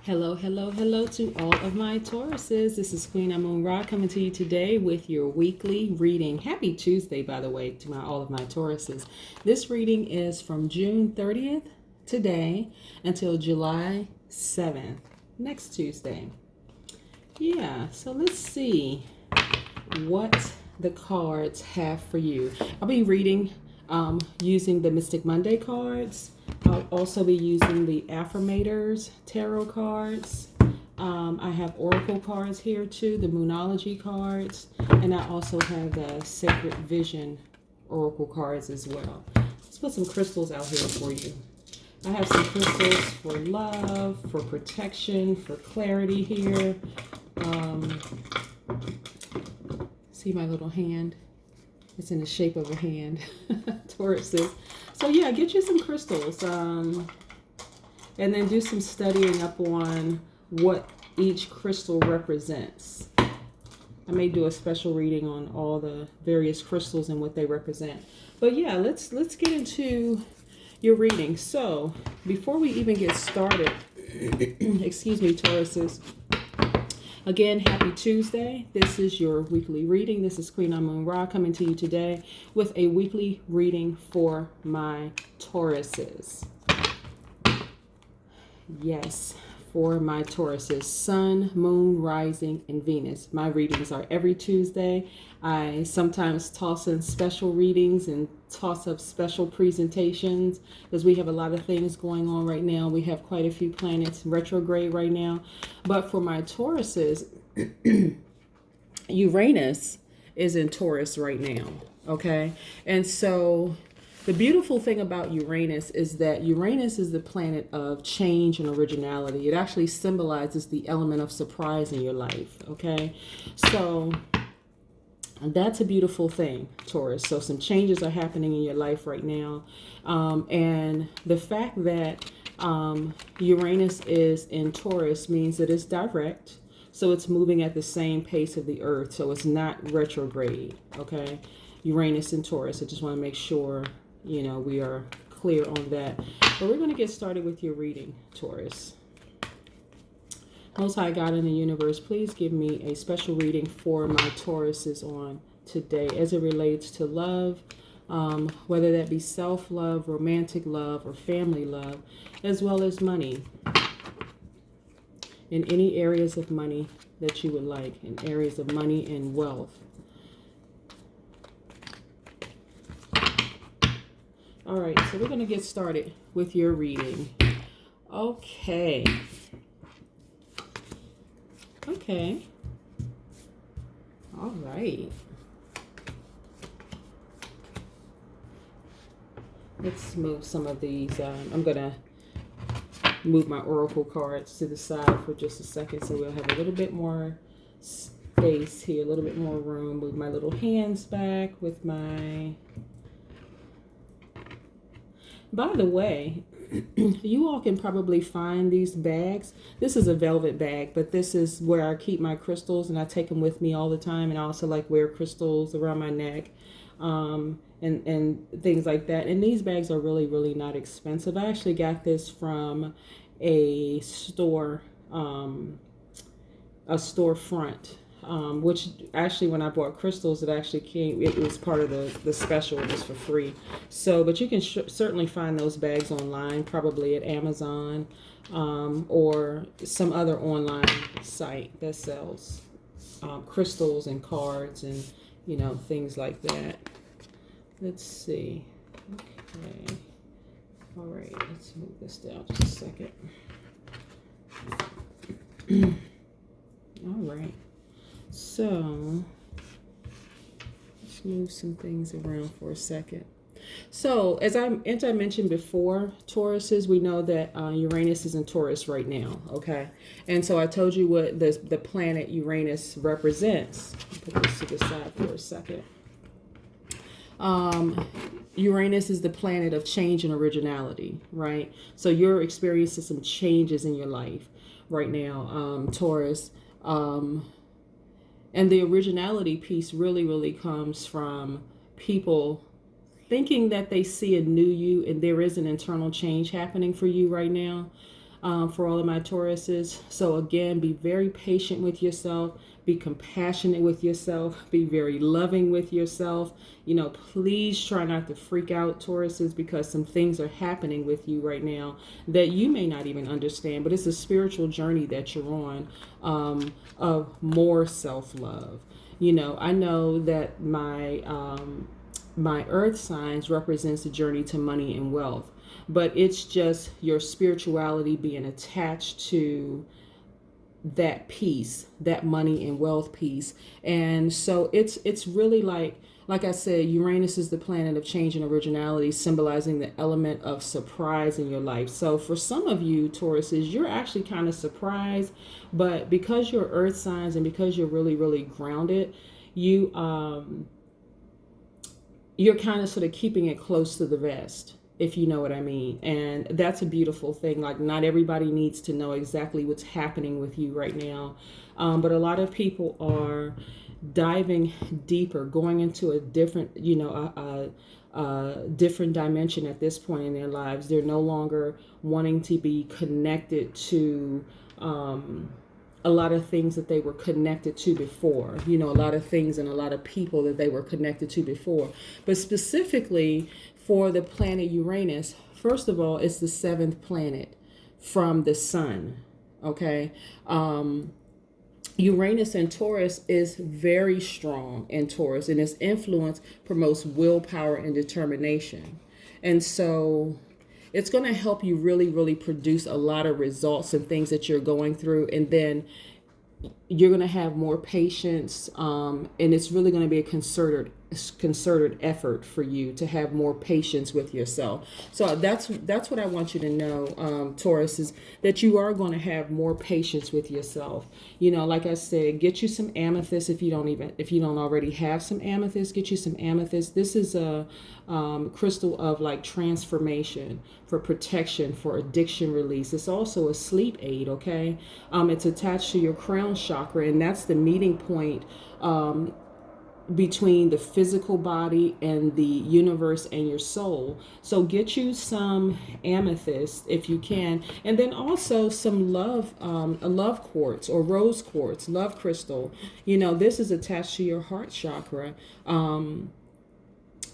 Hello, hello, hello to all of my Tauruses. This is Queen Amun Ra coming to you today with your weekly reading. Happy Tuesday, by the way, to all of my Tauruses. This reading is from June 30th, today, until July 7th, next Tuesday. Yeah, so let's see what the cards have for you. I'll be reading using the Mystic Monday cards. I'll also be using the Affirmators tarot cards. I have Oracle cards here too, the Moonology cards, and I also have the Sacred Vision Oracle cards as well. Let's put some crystals out here for you. I have some crystals for love, for protection, for clarity here. See my little hand? It's in the shape of a hand. Tauruses. So yeah, get you some crystals. And then do some studying up on what each crystal represents. I may do a special reading on all the various crystals and what they represent. But yeah, let's get into your reading. So before we even get started, excuse me, Tauruses. Again, happy Tuesday. This is your weekly reading. This is Queen Amun Ra coming to you today with a weekly reading for my Tauruses. Yes, for my Tauruses. Sun, Moon, Rising, and Venus. My readings are every Tuesday. I sometimes toss in special readings and toss up special presentations because we have a lot of things going on right now. We have quite a few planets retrograde right now. But for my Tauruses, Uranus is in Taurus right now. Okay. And so the beautiful thing about Uranus is that Uranus is the planet of change and originality. It actually symbolizes the element of surprise in your life. Okay. So that's a beautiful thing, Taurus. So some changes are happening in your life right now. And the fact that Uranus is in Taurus means that it's direct. So it's moving at the same pace of the earth. So it's not retrograde. Okay. Uranus in Taurus. I just want to make sure, you know, we are clear on that. But we're going to get started with your reading, Taurus. Most High God in the universe, please give me a special reading for my Tauruses on today as it relates to love, whether that be self-love, romantic love, or family love, as well as money. In any areas of money that you would like, in areas of money and wealth. All right, so we're going to get started with your reading. Okay. Okay. All right. Let's move some of these. I'm going to move my Oracle cards to the side for just a second so we'll have a little bit more space here, a little bit more room. Move my little hands back with my... By the way, you all can probably find these bags. This is a velvet bag, but this is where I keep my crystals, and I take them with me all the time. And I also like wear crystals around my neck, and things like that. And these bags are really, really not expensive. I actually got this from a store, a storefront. Which actually, when I bought crystals, it actually came, it was part of the special. It was for free. So, but you can certainly find those bags online, probably at Amazon, or some other online site that sells crystals and cards and, you know, things like that. Let's see. Okay. All right. Let's move this down just a second. All right. So, let's move some things around for a second. So, as I mentioned before, Tauruses, we know that Uranus is in Taurus right now, okay? And so I told you what the planet Uranus represents. Put this to the side for a second. Uranus is the planet of change and originality, right? So you're experiencing some changes in your life right now, Taurus. And the originality piece really, really comes from people thinking that they see a new you, and there is an internal change happening for you right now. for all of my Tauruses. So again, be very patient with yourself. Be compassionate with yourself. Be very loving with yourself. Please try not to freak out, Tauruses, because some things are happening with you right now that you may not even understand. But it's a spiritual journey that you're on, of more self-love. I know that my earth signs represents a journey to money and wealth, but it's just your spirituality being attached to that piece, that money and wealth piece. And so it's really like I said, Uranus is the planet of change and originality, symbolizing the element of surprise in your life. So for some of you Tauruses, you're actually kind of surprised, but because you're earth signs and because you're really, really grounded, you're kind of sort of keeping it close to the vest, if you know what I mean. And that's a beautiful thing. Like, not everybody needs to know exactly what's happening with you right now. But a lot of people are diving deeper, going into a different, different dimension at this point in their lives. They're no longer wanting to be connected to a lot of things that they were connected to before, a lot of things and a lot of people that they were connected to before. But specifically for the planet Uranus, first of all, it's the 7th planet from the sun. Okay. Uranus in Taurus is very strong in Taurus, and its influence promotes willpower and determination. And so it's going to help you really, really produce a lot of results and things that you're going through. And then you're going to have more patience, and it's really going to be a concerted effort for you to have more patience with yourself. So that's what I want you to know, Taurus, is that you are going to have more patience with yourself. Like I said, get you some amethyst. If you don't already have some amethyst, get you some amethyst. This is a crystal of like transformation, for protection, for addiction release. It's also a sleep aid. Okay. It's attached to your crown chakra, and that's the meeting point between the physical body and the universe and your soul. So get you some amethyst if you can, and then also some a love quartz or rose quartz, love crystal. This is attached to your heart chakra.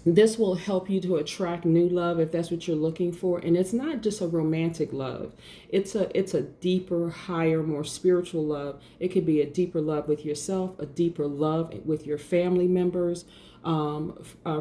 This will help you to attract new love if that's what you're looking for. And it's not just a romantic love. It's a deeper, higher, more spiritual love. It could be a deeper love with yourself, a deeper love with your family members,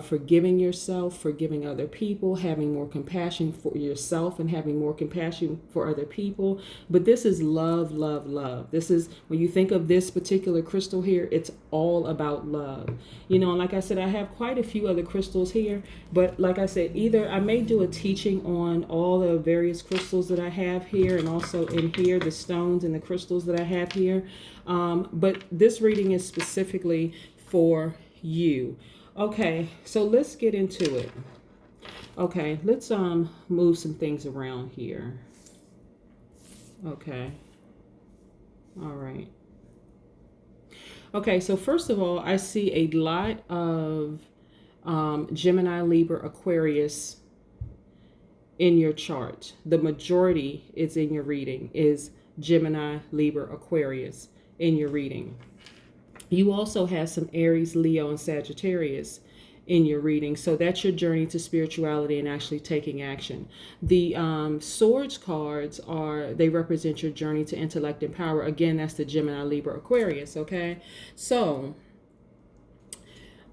forgiving yourself, forgiving other people, having more compassion for yourself and having more compassion for other people. But this is love, love, love. This is, when you think of this particular crystal here, it's all about love. And like I said, I have quite a few other crystals here, but like I said, either I may do a teaching on all the various crystals that I have here, and also in here, the stones and the crystals that I have here. But this reading is specifically for you. Okay, so let's get into it. Okay, let's move some things around here. Okay. All right. Okay, so first of all, I see a lot of Gemini, Libra, Aquarius in your chart. The majority is in your reading is Gemini, Libra, Aquarius in your reading. You also have some Aries, Leo, and Sagittarius in your reading. So that's your journey to spirituality and actually taking action. The swords cards they represent your journey to intellect and power. Again, that's the Gemini, Libra, Aquarius. Okay. So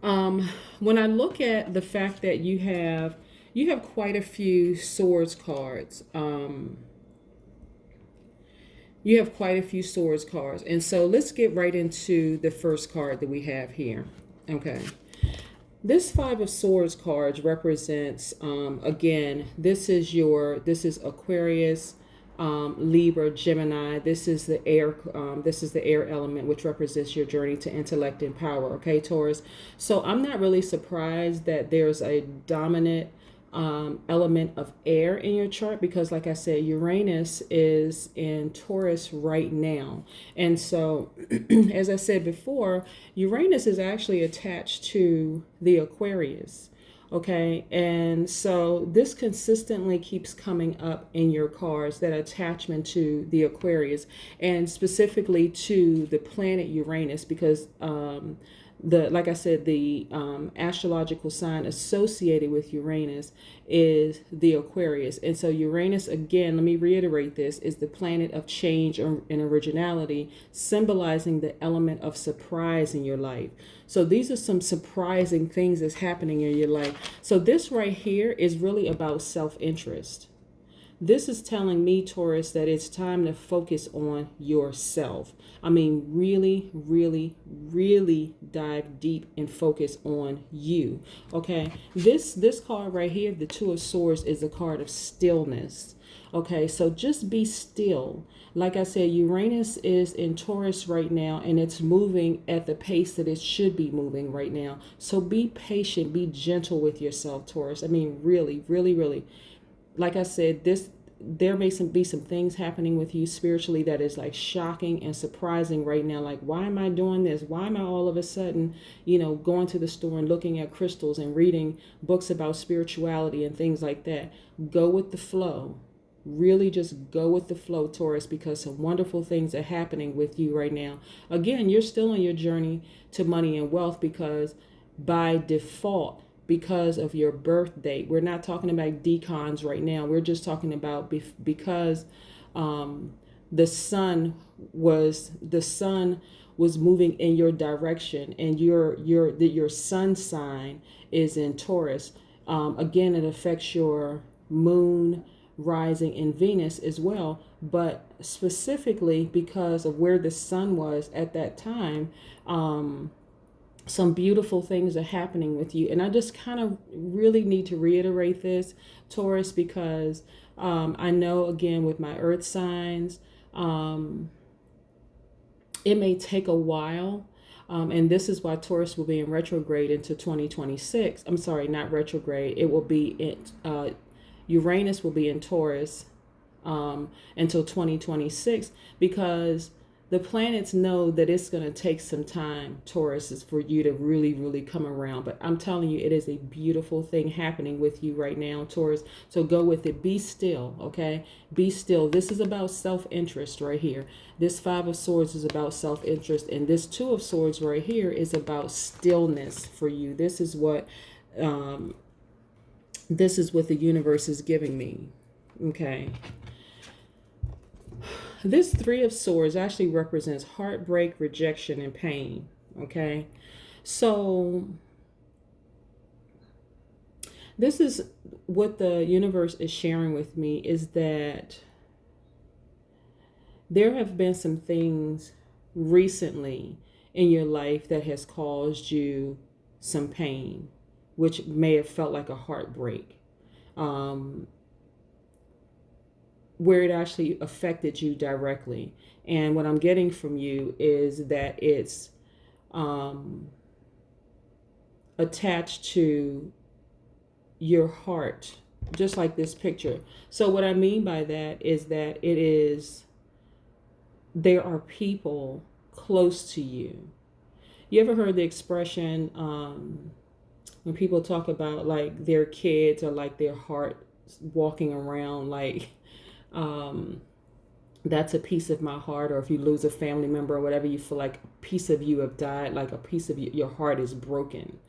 when I look at the fact that you have quite a few swords cards, you have quite a few swords cards. And so let's get right into the first card that we have here. Okay. This 5 of Swords cards represents, again, this is Aquarius, Libra, Gemini. This is the air element, which represents your journey to intellect and power. Okay, Taurus. So I'm not really surprised that there's a dominant element of air in your chart, because like I said, Uranus is in Taurus right now. And so as I said before, Uranus is actually attached to the Aquarius. Okay, and so this consistently keeps coming up in your cards, that attachment to the Aquarius, and specifically to the planet Uranus, because like I said, the astrological sign associated with Uranus is the Aquarius. And so Uranus, again, let me reiterate this, is the planet of change and originality, symbolizing the element of surprise in your life. So these are some surprising things that's happening in your life. So this right here is really about self-interest. This is telling me, Taurus, that it's time to focus on yourself. I mean, really, really, really dive deep and focus on you. Okay. This card right here, the Two of Swords, is a card of stillness. Okay. So just be still. Like I said, Uranus is in Taurus right now, and it's moving at the pace that it should be moving right now. So be patient, be gentle with yourself, Taurus. I mean, really, really, really. Like I said, there may be some things happening with you spiritually that is like shocking and surprising right now. Like, why am I doing this? Why am I all of a sudden, going to the store and looking at crystals and reading books about spirituality and things like that? Go with the flow. Really just go with the flow, Taurus, because some wonderful things are happening with you right now. Again, you're still on your journey to money and wealth, because by default, because of your birth date. We're not talking about decons right now. We're just talking about because the sun was moving in your direction, and your sun sign is in Taurus. Again, it affects your moon, rising, in Venus as well, but specifically because of where the sun was at that time. Some beautiful things are happening with you. And I just kind of really need to reiterate this, Taurus, because I know, again, with my earth signs, it may take a while. And this is why Taurus will be in retrograde into 2026. I'm sorry, not retrograde. It will be Uranus will be in Taurus until 2026, because the planets know that it's going to take some time, Taurus, is for you to really, really come around. But I'm telling you, it is a beautiful thing happening with you right now, Taurus. So go with it. Be still, okay? Be still. This is about self-interest right here. This Five of Swords is about self-interest. And this Two of Swords right here is about stillness for you. This is what the universe is giving me, okay? This Three of Swords actually represents heartbreak, rejection, and pain. Okay. So this is what the universe is sharing with me, is that there have been some things recently in your life that has caused you some pain, which may have felt like a heartbreak. Where it actually affected you directly. And what I'm getting from you is that it's attached to your heart, just like this picture. So what I mean by that is that there are people close to you. You ever heard the expression when people talk about like their kids or like their heart walking around like, that's a piece of my heart, or if you lose a family member or whatever, you feel like a piece of you have died, like a piece of your heart is broken.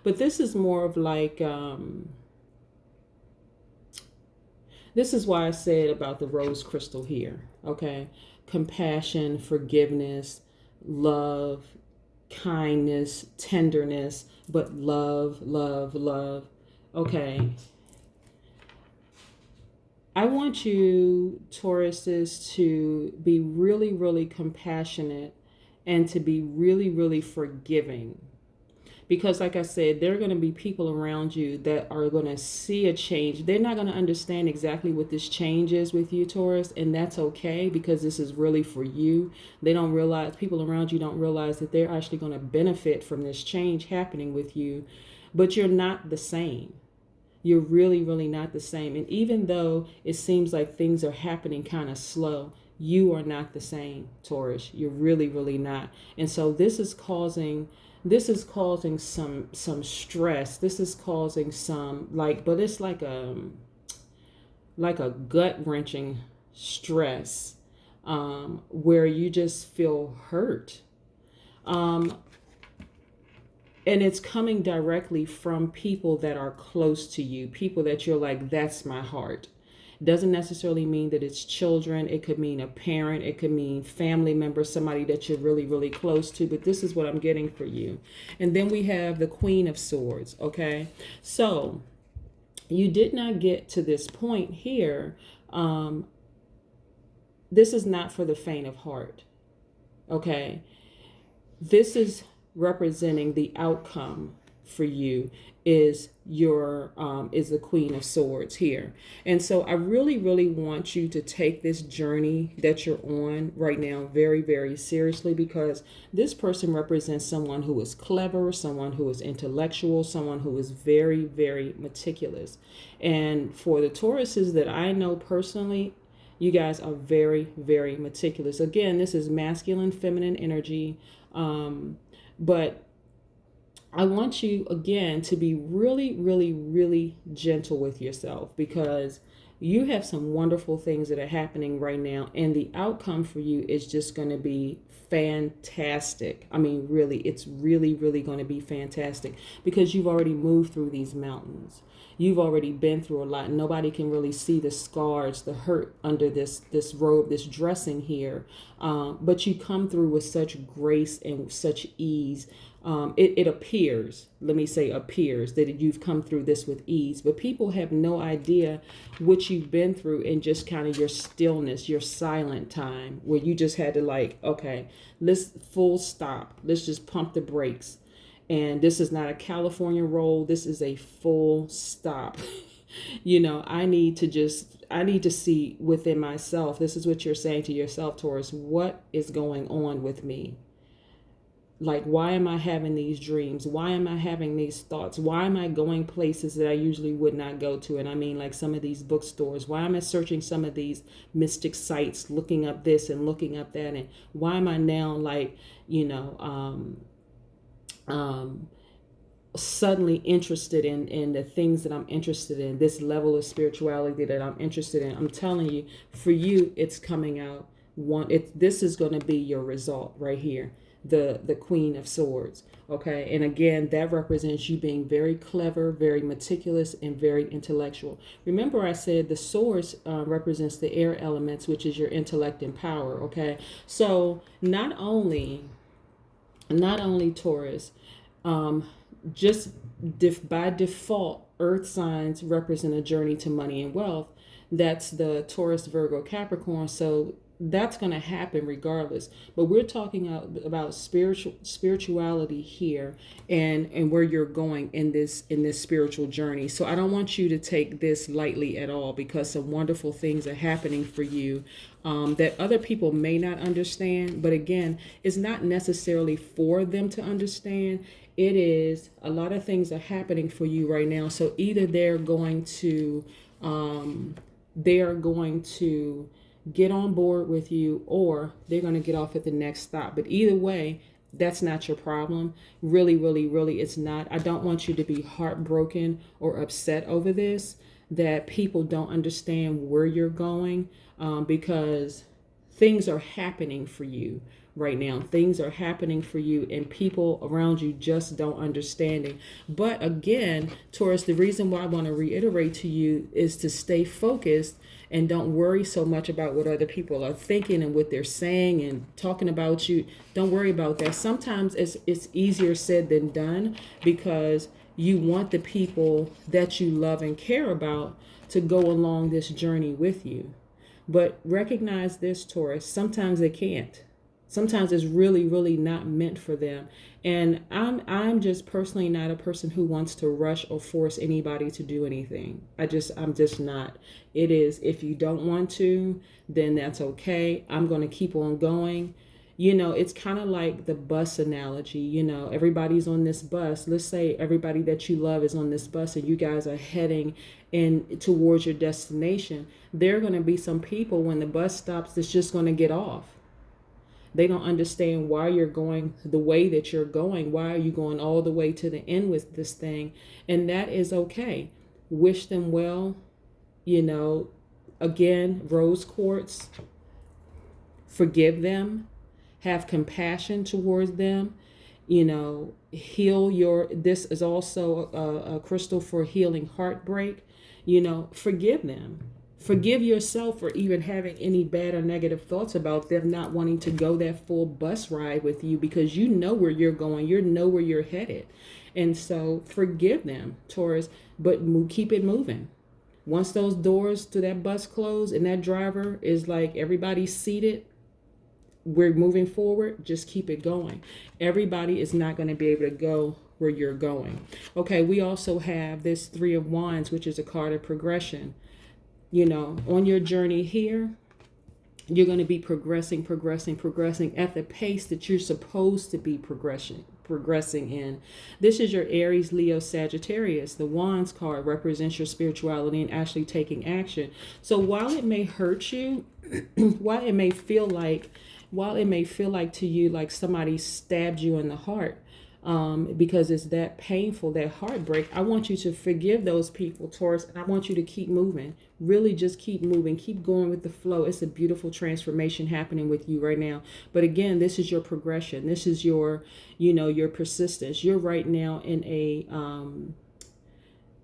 But this is more of like, this is why I said about the rose crystal here, okay? Compassion, forgiveness, love, kindness, tenderness, but love, love, love, okay? I want you, Tauruses, to be really, really compassionate and to be really, really forgiving. Because like I said, there are going to be people around you that are going to see a change. They're not going to understand exactly what this change is with you, Taurus, and that's okay, because this is really for you. They don't realize, people around you don't realize that they're actually going to benefit from this change happening with you, but you're not the same. You're really, really not the same. And even though it seems like things are happening kind of slow, you are not the same, Taurus. You're really, really not. And so this is causing this is causing some stress. This is causing some, like, but it's like a gut wrenching stress, where you just feel hurt. Um, and it's coming directly from people that are close to you, people that you're like, that's my heart. Doesn't necessarily mean that it's children. It could mean a parent. It could mean family member, somebody that you're really, really close to. But this is what I'm getting for you. And then we have the Queen of Swords. Okay. So you did not get to this point here. This is not for the faint of heart. Okay. This is representing the outcome for you is the Queen of Swords here. And so I really, really want you to take this journey that you're on right now very, very seriously, because this person represents someone who is clever, someone who is intellectual, someone who is very, very meticulous. And for the Tauruses that I know personally, you guys are very, very meticulous. Again, this is masculine, feminine energy. But I want you, again, to be really, really, really gentle with yourself, because you have some wonderful things that are happening right now. And the outcome for you is just going to be fantastic. I mean, really, it's really, really going to be fantastic, because you've already moved through these mountains. You've already been through a lot. Nobody can really see the scars, the hurt under this robe, this dressing here. But you come through with such grace and such ease. It appears, let me say appears, that you've come through this with ease. But people have no idea what you've been through in just kind of your stillness, your silent time, where you just had to like, okay, let's full stop. Let's just pump the brakes. And this is not a California roll. This is a full stop. I need to see within myself. This is what you're saying to yourself, Taurus. What is going on with me? Like, why am I having these dreams? Why am I having these thoughts? Why am I going places that I usually would not go to? And I mean, like some of these bookstores. Why am I searching some of these mystic sites, looking up this and looking up that? And why am I now like, suddenly interested in the things that I'm interested in, this level of spirituality that I'm interested in? I'm telling you, for you, it's coming out. This is going to be your result right here, the Queen of Swords. Okay, and again, that represents you being very clever, very meticulous, and very intellectual. Remember, I said the swords represents the air elements, which is your intellect and power. Okay, so not only Taurus, just by default, earth signs represent a journey to money and wealth. That's the Taurus, Virgo, Capricorn. So that's going to happen regardless. But we're talking about spirituality here, and where you're going in this spiritual journey. So I don't want you to take this lightly at all, because some wonderful things are happening for you that other people may not understand. But again, it's not necessarily for them to understand. It is, a lot of things are happening for you right now. So either they're going to get on board with you, or they're going to get off at the next stop. But either way, that's not your problem. Really, really, really, it's not. I don't want you to be heartbroken or upset over this, that people don't understand where you're going, because things are happening for you right now. Things are happening for you, and people around you just don't understand it. But again, Taurus, the reason why I want to reiterate to you is to stay focused and don't worry so much about what other people are thinking and what they're saying and talking about you. Don't worry about that. Sometimes it's easier said than done, because you want the people that you love and care about to go along this journey with you. But recognize this, Taurus, sometimes they can't. Sometimes it's really, really not meant for them. And I'm just personally not a person who wants to rush or force anybody to do anything. I'm just not. It is, if you don't want to, then that's okay. I'm going to keep on going. It's kind of like the bus analogy. Everybody's on this bus. Let's say everybody that you love is on this bus, and you guys are heading in towards your destination. There are going to be some people when the bus stops that's just going to get off. They don't understand why you're going the way that you're going. Why are you going all the way to the end with this thing? And that is okay. Wish them well. You know, again, rose quartz, forgive them, have compassion towards them, you know, heal your, this is also a crystal for healing heartbreak, you know, forgive them. Forgive yourself for even having any bad or negative thoughts about them not wanting to go that full bus ride with you, because you know where you're going, you know where you're headed. And so forgive them, Taurus, but keep it moving. Once those doors to that bus close and that driver is like, everybody's seated, we're moving forward, just keep it going. Everybody is not going to be able to go where you're going. Okay, we also have this Three of Wands, which is a card of progression. You know, on your journey here, you're going to be progressing at the pace that you're supposed to be progressing in. This is your Aries, Leo, Sagittarius. The Wands card represents your spirituality and actually taking action. So while it may hurt you, while it may feel like to you like somebody stabbed you in the heart, because it's that painful, that heartbreak, I want you to forgive those people, Taurus, and I want you to keep moving. Really just keep moving, keep going with the flow. It's a beautiful transformation happening with you right now. But again, this is your progression. This is your, you know, your persistence. You're right now in a,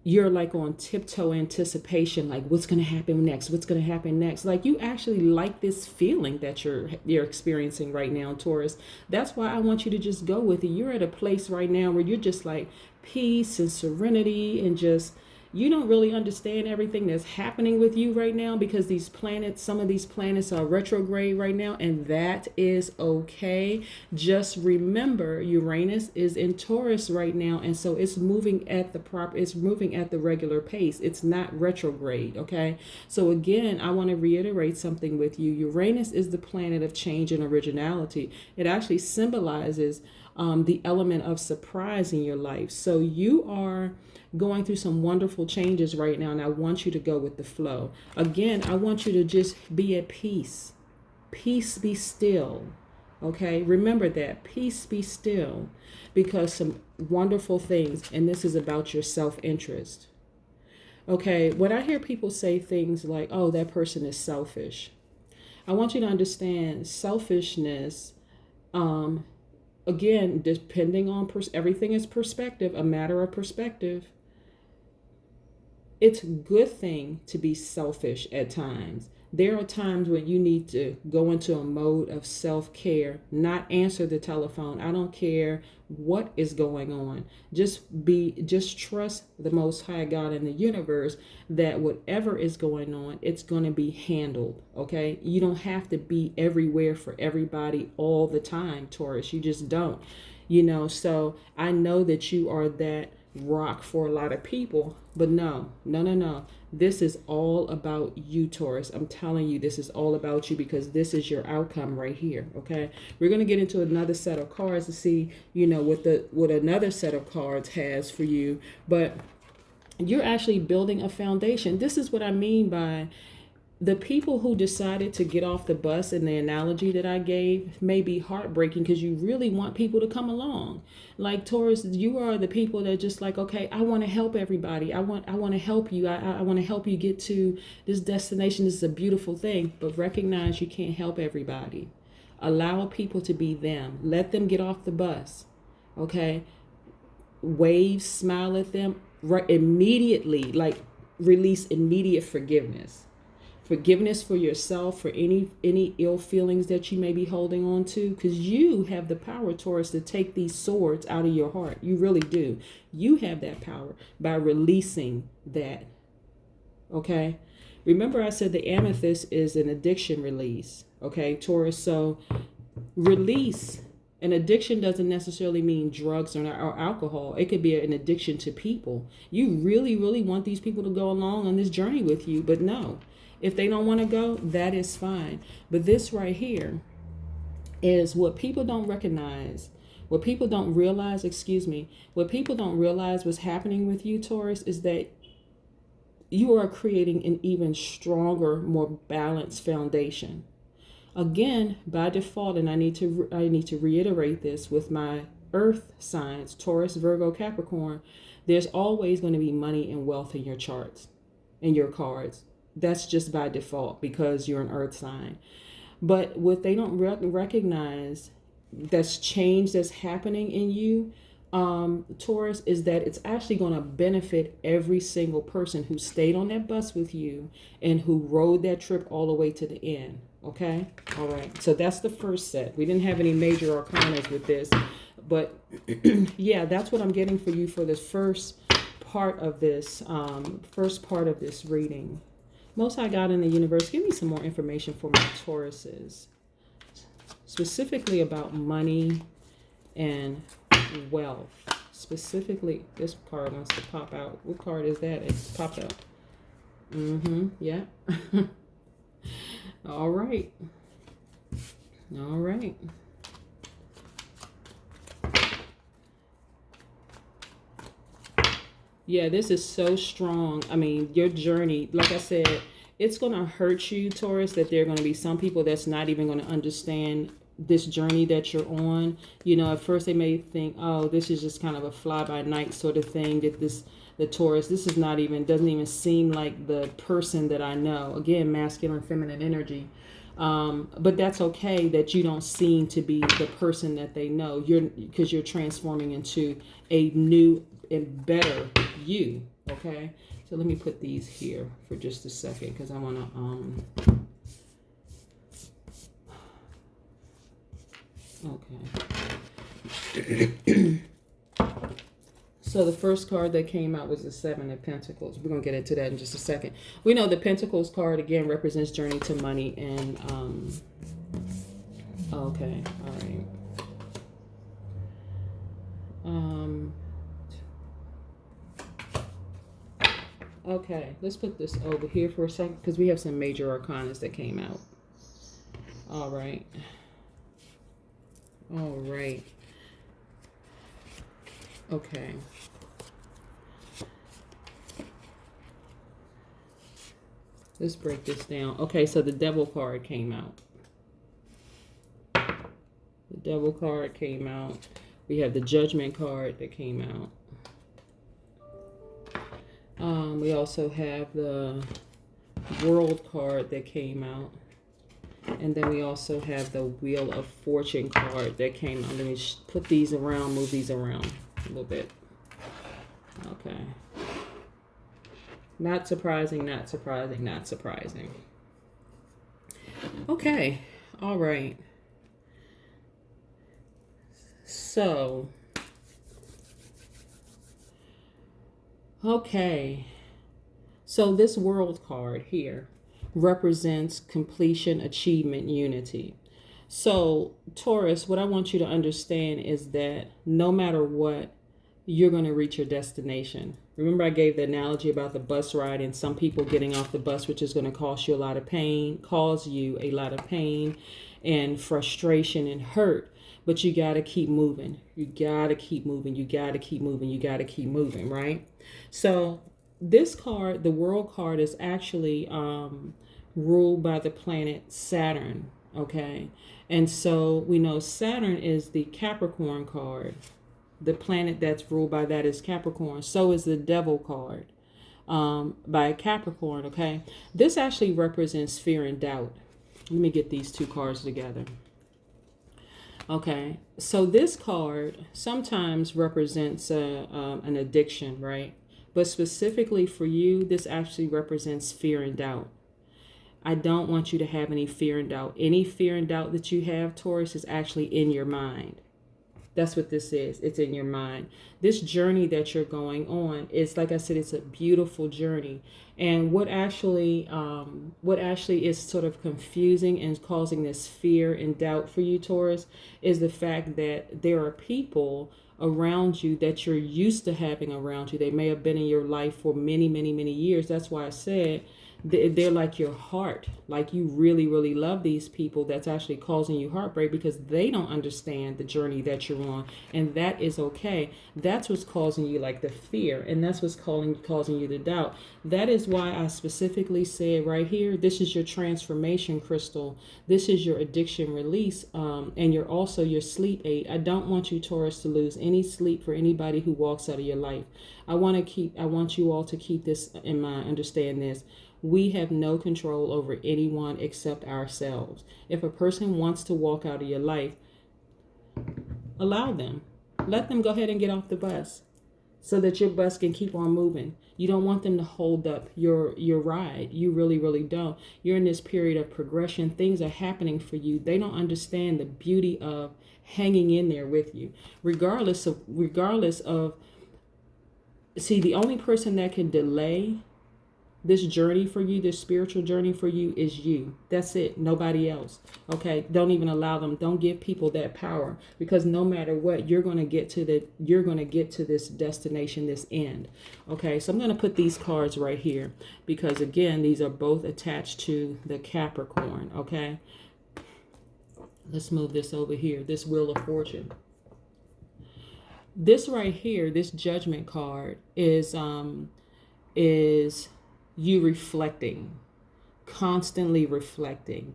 you're like on tiptoe anticipation, like what's going to happen next? What's going to happen next? Like you actually like this feeling that you're experiencing right now, Taurus. That's why I want you to just go with it. You're at a place right now where you're just like peace and serenity, and just, you don't really understand everything that's happening with you right now, because these planets, some of these planets are retrograde right now, and that is okay. Just remember, Uranus is in Taurus right now, and so it's moving at the regular pace. It's not retrograde, okay? So again, I want to reiterate something with you. Uranus is the planet of change and originality. It actually symbolizes the element of surprise in your life. So you are going through some wonderful changes right now, and I want you to go with the flow. Again, I want you to just be at peace. Peace, be still. Okay, remember that. Peace, be still, because some wonderful things, and this is about your self-interest. Okay, when I hear people say things like, oh, that person is selfish, I want you to understand selfishness, again, depending on everything is perspective, a matter of perspective. It's a good thing to be selfish at times. There are times when you need to go into a mode of self-care, not answer the telephone. I don't care what is going on. Just trust the Most High God in the universe that whatever is going on, it's going to be handled, okay? You don't have to be everywhere for everybody all the time, Taurus. You just don't, you know? So I know that you are that rock for a lot of people, but no. This is all about you, Taurus. I'm telling you, this is all about you, because this is your outcome right here. Okay, we're going to get into another set of cards to see, you know, what another set of cards has for you, but you're actually building a foundation. This is what I mean by the people who decided to get off the bus, in the analogy that I gave, may be heartbreaking, because you really want people to come along. Like Taurus, you are the people that just like, okay, I want to help everybody. I want to help you. I want to help you get to this destination. This is a beautiful thing, but recognize you can't help everybody. Allow people to be them. Let them get off the bus. Okay. Wave, smile at them immediately, like release immediate forgiveness. Forgiveness for yourself, for any ill feelings that you may be holding on to, because you have the power, Taurus, to take these swords out of your heart. You really do. You have that power by releasing that. Okay? Remember I said the amethyst is an addiction release. Okay, Taurus? So release. An addiction doesn't necessarily mean drugs or alcohol. It could be an addiction to people. You really, really want these people to go along on this journey with you, but no. If they don't want to go, that is fine. But this right here is what people don't recognize. What people don't realize, what people don't realize what's happening with you, Taurus, is that you are creating an even stronger, more balanced foundation. Again, by default, and I need to reiterate this with my earth signs, Taurus, Virgo, Capricorn, there's always going to be money and wealth in your charts, in your cards. That's just by default because you're an earth sign. But what they don't recognize, that's change that's happening in you, Taurus, is that it's actually going to benefit every single person who stayed on that bus with you and who rode that trip all the way to the end. Okay? All right. So that's the first set. We didn't have any major arcanas with this, but yeah, that's what I'm getting for you for this first part of this reading. Most High God in the universe, give me some more information for my Tauruses, specifically about money and wealth. Specifically, this card wants to pop out. What card is that? It popped out. Yeah. All right. All right. Yeah, this is so strong. I mean, your journey, like I said, it's going to hurt you, Taurus, that there are going to be some people that's not even going to understand this journey that you're on. You know, at first they may think, oh, this is just kind of a fly-by-night sort of thing, that the Taurus, this is not even, doesn't even seem like the person that I know. Again, masculine, feminine energy. But that's okay that you don't seem to be the person that they know. Because you're transforming into a new and better you. Okay, so let me put these here for just a second because I want to okay. So the first card that came out was the Seven of Pentacles. We're gonna get into that in just a second. We know the Pentacles card again represents journey to money and okay, all right. Okay, let's put this over here for a second because we have some major arcanas that came out. All right. All right. Okay. Let's break this down. Okay, so the Devil card came out. The Devil card came out. We have the Judgment card that came out. We also have the World card that came out. And then we also have the Wheel of Fortune card that came out. Let me put these around, move these around a little bit. Okay. Not surprising, not surprising, not surprising. Okay. All right. So, okay. So this World card here represents completion, achievement, unity. So Taurus, what I want you to understand is that no matter what, you're going to reach your destination. Remember I gave the analogy about the bus ride and some people getting off the bus, which is going to cause you a lot of pain and frustration and hurt. But you got to keep moving. You got to keep moving. You got to keep moving. You got to keep moving, right? So this card, the World card, is actually ruled by the planet Saturn, okay? And so we know Saturn is the Capricorn card. The planet that's ruled by that is Capricorn. So is the Devil card by Capricorn, okay? This actually represents fear and doubt. Let me get these two cards together. Okay, so this card sometimes represents an addiction, right? But specifically for you, this actually represents fear and doubt. I don't want you to have any fear and doubt. Any fear and doubt that you have, Taurus, is actually in your mind. That's what this is. It's in your mind. This journey that you're going on is, like I said, it's a beautiful journey. And what actually is sort of confusing and causing this fear and doubt for you, Taurus, is the fact that there are people around you that you're used to having around you. They may have been in your life for many, many, many years. That's why I said They're like your heart, like you really, really love these people. That's actually causing you heartbreak because they don't understand the journey that you're on, and that is okay. That's what's causing you like the fear, and that's what's causing you the doubt. That is why I specifically said right here, this is your transformation crystal. This is your addiction release, and you're also your sleep aid. I don't want you, Taurus, to lose any sleep for anybody who walks out of your life. I want you all to keep this in mind. Understand this. We have no control over anyone except ourselves. If a person wants to walk out of your life, allow them. Let them go ahead and get off the bus so that your bus can keep on moving. You don't want them to hold up your ride. You really, really don't. You're in this period of progression. Things are happening for you. They don't understand the beauty of hanging in there with you. Regardless of, see, the only person that can delay this journey for you, this spiritual journey for you, is you. That's it. Nobody else. Okay. Don't even allow them. Don't give people that power, because no matter what, you're going to get to this destination, this end. Okay. So I'm going to put these cards right here because again, these are both attached to the Capricorn. Okay. Let's move this over here. This Wheel of Fortune. This right here, this Judgment card is you reflecting, constantly thinking.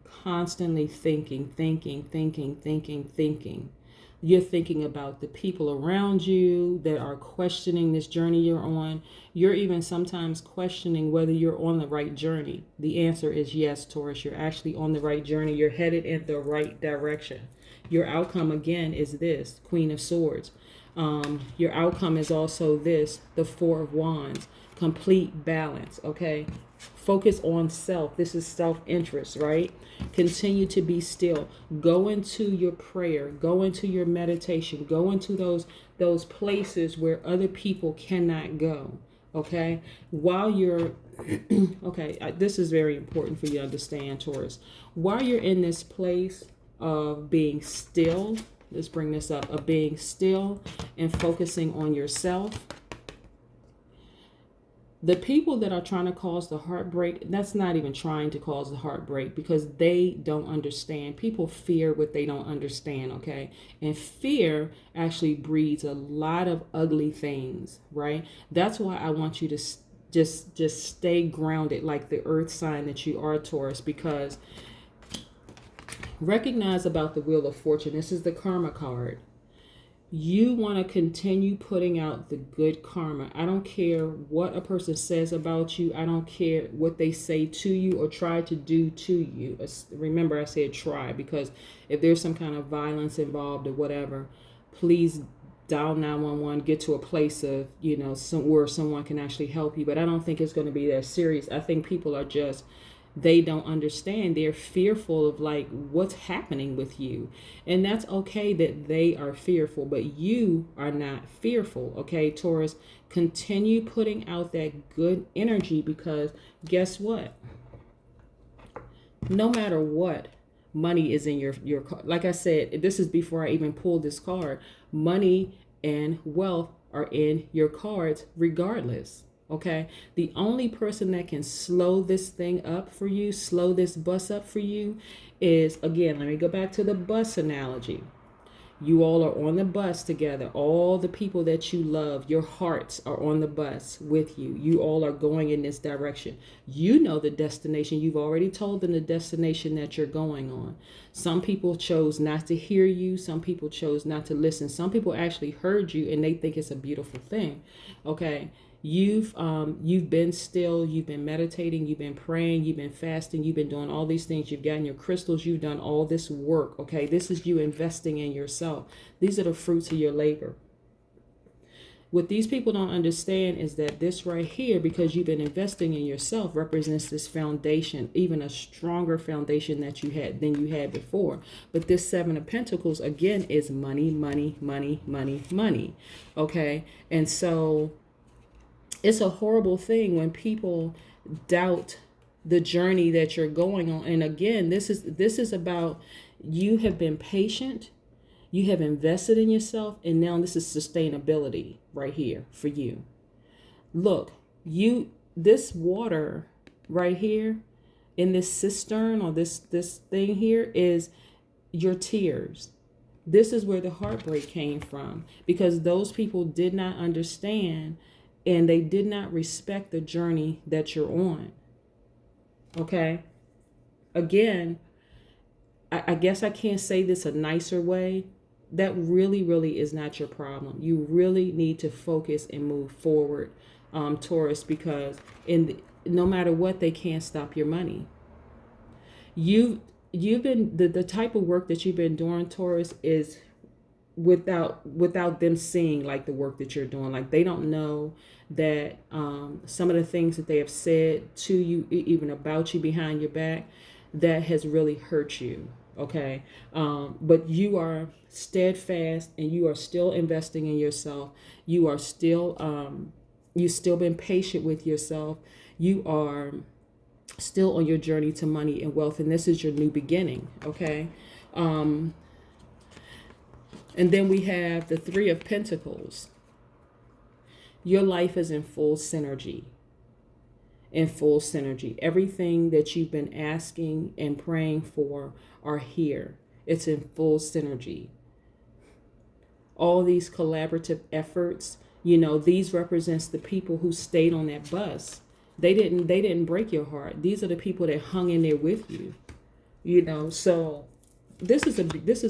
You're thinking about the people around you that are questioning this journey you're on. You're even sometimes questioning whether you're on the right journey. The answer is yes, Taurus. You're actually on the right journey. You're headed in the right direction. Your outcome, again, is this, Queen of Swords. Your outcome is also this, the Four of Wands. Complete balance. Okay. Focus on self. This is self-interest, right? Continue to be still. Go into your prayer. Go into your meditation. Go into those places where other people cannot go. Okay. While you're okay, this is very important for you to understand, Taurus. While you're in this place of being still, let's bring this up, of being still and focusing on yourself. The people that are trying to cause the heartbreak, that's not even trying to cause the heartbreak because they don't understand. People fear what they don't understand, okay? And fear actually breeds a lot of ugly things, right? That's why I want you to just stay grounded like the earth sign that you are, Taurus, because recognize about the Wheel of Fortune. This is the Karma card. You want to continue putting out the good karma. I don't care what a person says about you. I don't care what they say to you or try to do to you. Remember, I said try, because if there's some kind of violence involved or whatever, please dial 911, get to a place of, where someone can actually help you. But I don't think it's going to be that serious. I think people are just, they don't understand. They're fearful of like what's happening with you. And that's okay that they are fearful, but you are not fearful. Okay, Taurus, continue putting out that good energy, because guess what? No matter what, money is in your card. Like I said, this is before I even pulled this card. Money and wealth are in your cards regardless. Okay, the only person that can slow this thing up for you, slow this bus up for you, is, again, let me go back to the bus analogy. You all are on the bus together. All the people that you love, your hearts are on the bus with you. You all are going in this direction. You know the destination. You've already told them the destination that you're going on. Some people chose not to hear you. Some people chose not to listen. Some people actually heard you and they think it's a beautiful thing. Okay. You've been still, you've been meditating, you've been praying, you've been fasting, you've been doing all these things, you've gotten your crystals, you've done all this work. Okay, this is you investing in yourself. These are the fruits of your labor. What these people don't understand is that this right here, because you've been investing in yourself, represents this foundation, even a stronger foundation than you had before. But this Seven of Pentacles, again, is money, money, money, money, money. Okay, and so it's a horrible thing when people doubt the journey that you're going on. And again, this is about, you have been patient, you have invested in yourself, and now this is sustainability right here for you. Look, this water right here in this cistern, or this thing here, is your tears. This is where the heartbreak came from, because those people did not understand and they did not respect the journey that you're on. Okay? Again, I guess I can't say this a nicer way. That really, really is not your problem. You really need to focus and move forward, Taurus, because no matter what, they can't stop your money. You've been the type of work that you've been doing, Taurus, is without them seeing like the work that you're doing. Like, they don't know that some of the things that they have said to you, even about you behind your back, that has really hurt you. Okay. But you are steadfast and you are still investing in yourself. You are still you've still been patient with yourself. You are still on your journey to money and wealth, and this is your new beginning. Okay. And then we have the Three of Pentacles. Your life is in full synergy. In full synergy. Everything that you've been asking and praying for are here. It's in full synergy. All these collaborative efforts, these represents the people who stayed on that bus. They didn't break your heart. These are the people that hung in there with you. So this is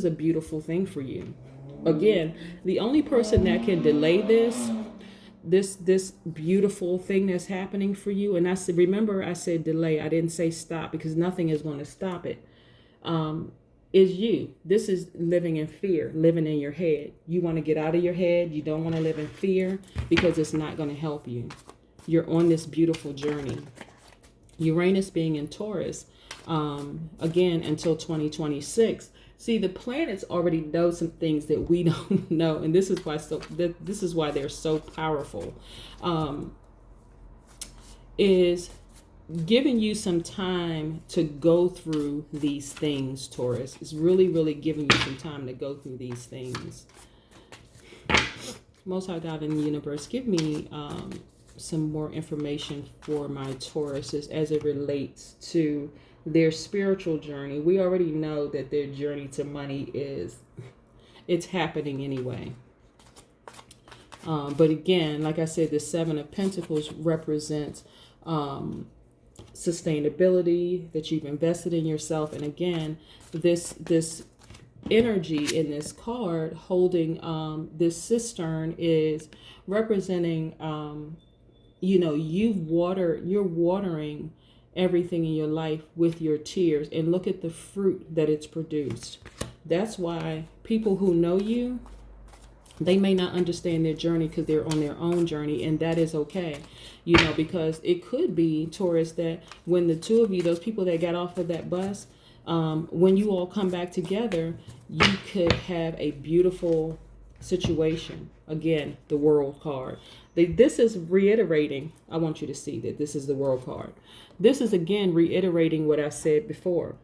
a beautiful thing for you. Again, the only person that can delay this beautiful thing that's happening for you, and remember I said delay, I didn't say stop, because nothing is going to stop it, is you. This is living in fear, living in your head. You want to get out of your head. You don't want to live in fear, because it's not going to help you. You're on this beautiful journey. Uranus being in Taurus, again, until 2026. See, the planets already know some things that we don't know, and this is why they're so powerful. Is giving you some time to go through these things, Taurus. It's really, really giving you some time to go through these things. Most High God in the universe, give me some more information for my Tauruses as it relates to their spiritual journey. We already know that their journey to money it's happening anyway. But again, like I said, the Seven of Pentacles represents sustainability, that you've invested in yourself. And again, this energy in this card holding this cistern is representing you're watering everything in your life with your tears, and look at the fruit that it's produced. That's why people who know you, they may not understand their journey because they're on their own journey, and that is okay, because it could be, Taurus, that when the two of you, those people that got off of that bus, when you all come back together, you could have a beautiful situation. Again, the World card. This is reiterating. I want you to see that this is the World card. This is again reiterating what I said before.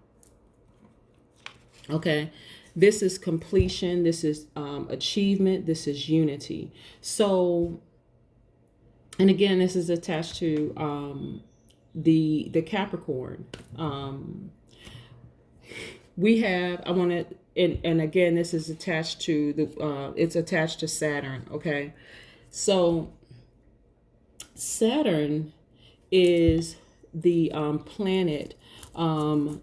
Okay. This is completion. This is achievement. This is unity. So, and again, this is attached to the Capricorn. We have, I want to, and again, this is attached to it's attached to Saturn. Okay. So Saturn is the planet of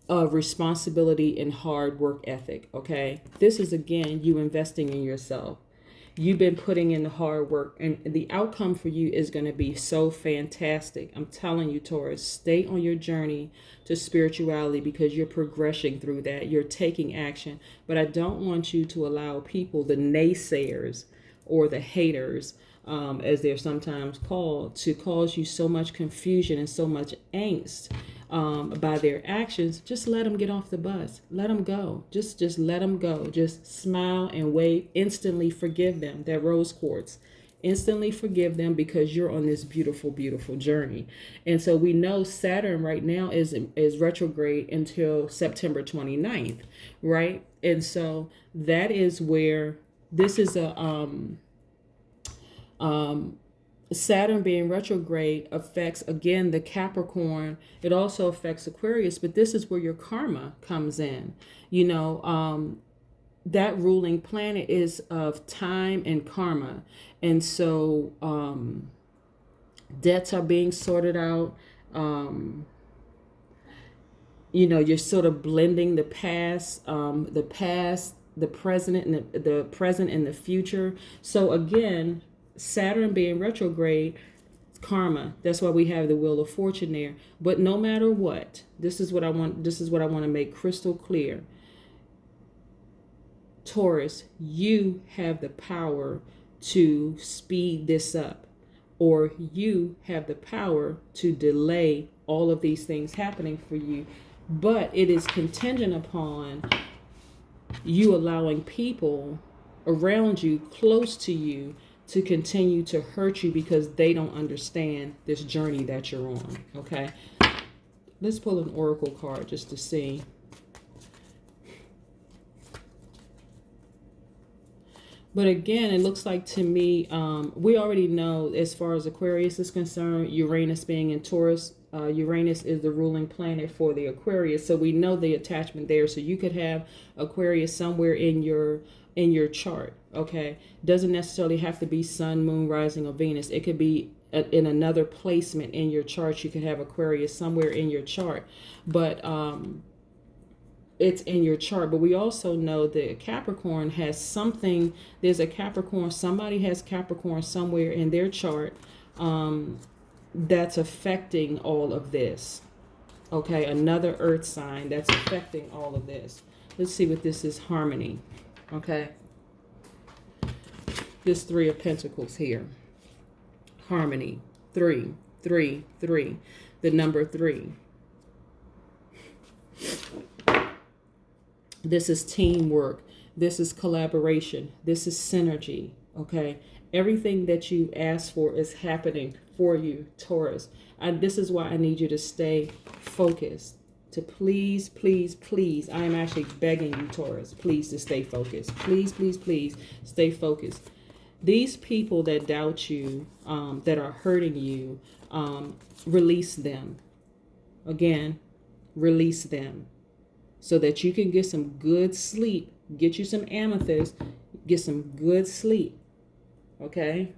responsibility and hard work ethic. Okay. This is, again, you investing in yourself. You've been putting in the hard work, and the outcome for you is going to be so fantastic. I'm telling you, Taurus, stay on your journey to spirituality, because you're progressing through that. You're taking action. But I don't want you to allow people, the naysayers or the haters, as they're sometimes called, to cause you so much confusion and so much angst by their actions. Just let them get off the bus. Let them go. Just let them go. Just smile and wave. Instantly forgive them. That rose quartz. Instantly forgive them, because you're on this beautiful, beautiful journey. And so we know Saturn right now is retrograde until September 29th, right? And so that is where this is Saturn being retrograde affects, again, the Capricorn. It also affects Aquarius, but this is where your karma comes in. You know, that ruling planet is of time and karma. And so debts are being sorted out. You know, you're sort of blending the past, the present, and the present and the future. So again, Saturn being retrograde, karma. That's why we have the Wheel of Fortune there. But no matter what, this is what I want. This is what I want to make crystal clear. Taurus, you have the power to speed this up, or you have the power to delay all of these things happening for you. But it is contingent upon you allowing people around you, close to you, to continue to hurt you because they don't understand this journey that you're on. Okay, let's pull an oracle card just to see. But again, it looks like to me, we already know as far as Aquarius is concerned, Uranus being in Taurus, Uranus is the ruling planet for the Aquarius. So we know the attachment there. So you could have Aquarius somewhere in your chart. Okay. Doesn't necessarily have to be Sun, Moon, Rising, or Venus. It could be in another placement in your chart. You could have Aquarius somewhere in your chart. But it's in your chart. But we also know that Capricorn has something. There's a Capricorn. Somebody has Capricorn somewhere in their chart that's affecting all of this. Okay, another earth sign that's affecting all of this. Let's see what this is. Harmony. Okay, this 3 of Pentacles here. Harmony. 3, 3, 3. The number 3. This is teamwork. This is collaboration. This is synergy. Okay, everything that you asked for is happening for you, Taurus. This is why I need you to stay focused. To please, please, please. I am actually begging you, Taurus, please, to stay focused. Please, please, please stay focused. These people that doubt you, that are hurting you, release them. Again, release them so that you can get some good sleep. Get you some amethyst. Get some good sleep. Okay?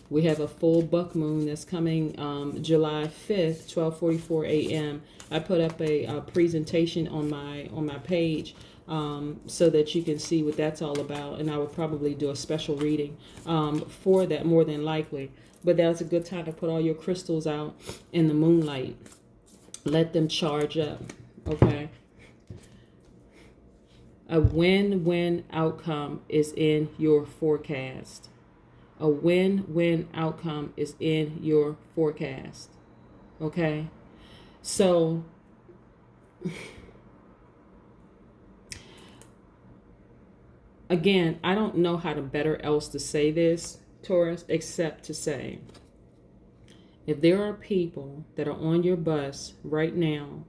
We have a full buck moon that's coming July 5th, 12:44 a.m. I put up a presentation on my page so that you can see what that's all about. And I would probably do a special reading for that, more than likely. But that's a good time to put all your crystals out in the moonlight. Let them charge up. Okay? A win-win outcome is in your forecast. A win-win outcome is in your forecast. Okay? So, again, I don't know how to better else to say this, Taurus, except to say, if there are people that are on your bus right now,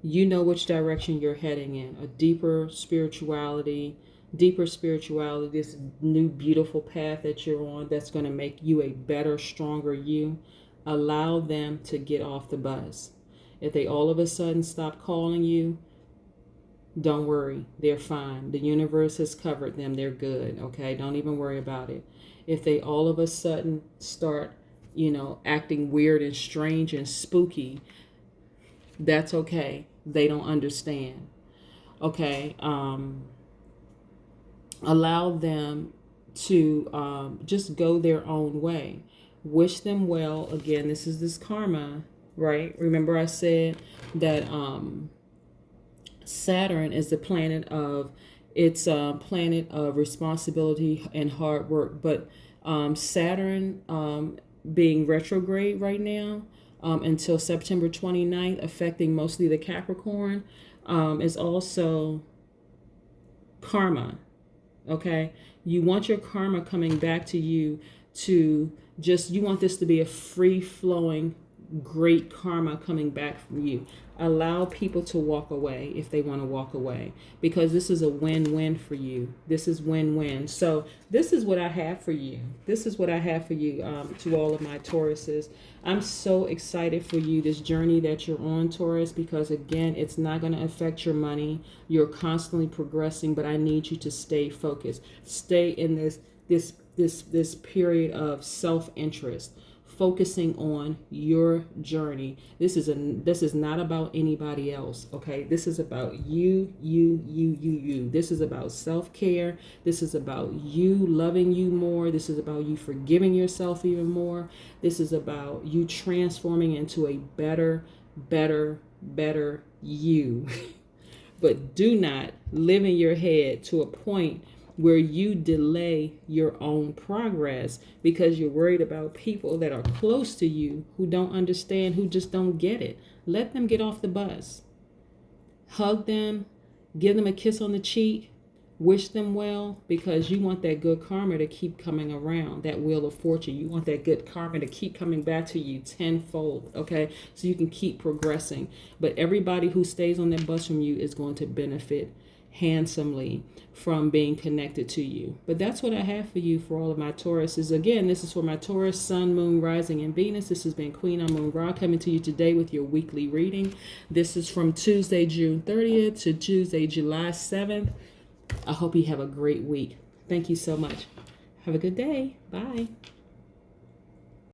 you know which direction you're heading in. A deeper spirituality, this new beautiful path that you're on that's going to make you a better, stronger you. Allow them to get off the bus. If they all of a sudden stop calling you, don't worry, they're fine. The universe has covered them. They're good. Okay, don't even worry about it. If they all of a sudden start, acting weird and strange and spooky, that's okay. They don't understand. Okay. Allow them to just go their own way. Wish them well. Again, this is this karma, right? Remember I said that Saturn is the planet of, it's a planet of responsibility and hard work. But Saturn being retrograde right now until September 29th, affecting mostly the Capricorn, is also karma. Okay, you want your karma coming back to you to just, you want this to be a free flowing great karma coming back from you. Allow people to walk away if they want to walk away, because this is a win-win for you. This is win-win. So this is what I have for you. This is what I have for you, to all of my Tauruses. I'm so excited for you, this journey that you're on, Taurus, because again, it's not going to affect your money. You're constantly progressing, but I need you to stay focused. Stay in this period of self-interest, focusing on your journey. This is not about anybody else, okay? This is about you. This is about self-care. This is about you loving you more. This is about you forgiving yourself even more. This is about you transforming into a better you. But do not live in your head to a point where you delay your own progress because you're worried about people that are close to you who don't understand, who just don't get it. Let them get off the bus. Hug them, give them a kiss on the cheek, wish them well, because you want that good karma to keep coming around, that wheel of fortune. You want that good karma to keep coming back to you tenfold, okay? So you can keep progressing. But everybody who stays on that bus from you is going to benefit handsomely from being connected to you. But that's what I have for you for all of my Tauruses. Again, this is for my Taurus, Sun, Moon, Rising, and Venus. This has been Queen Amun Ra coming to you today with your weekly reading. This is from Tuesday, June 30th to Tuesday, July 7th. I hope you have a great week. Thank you so much. Have a good day. Bye.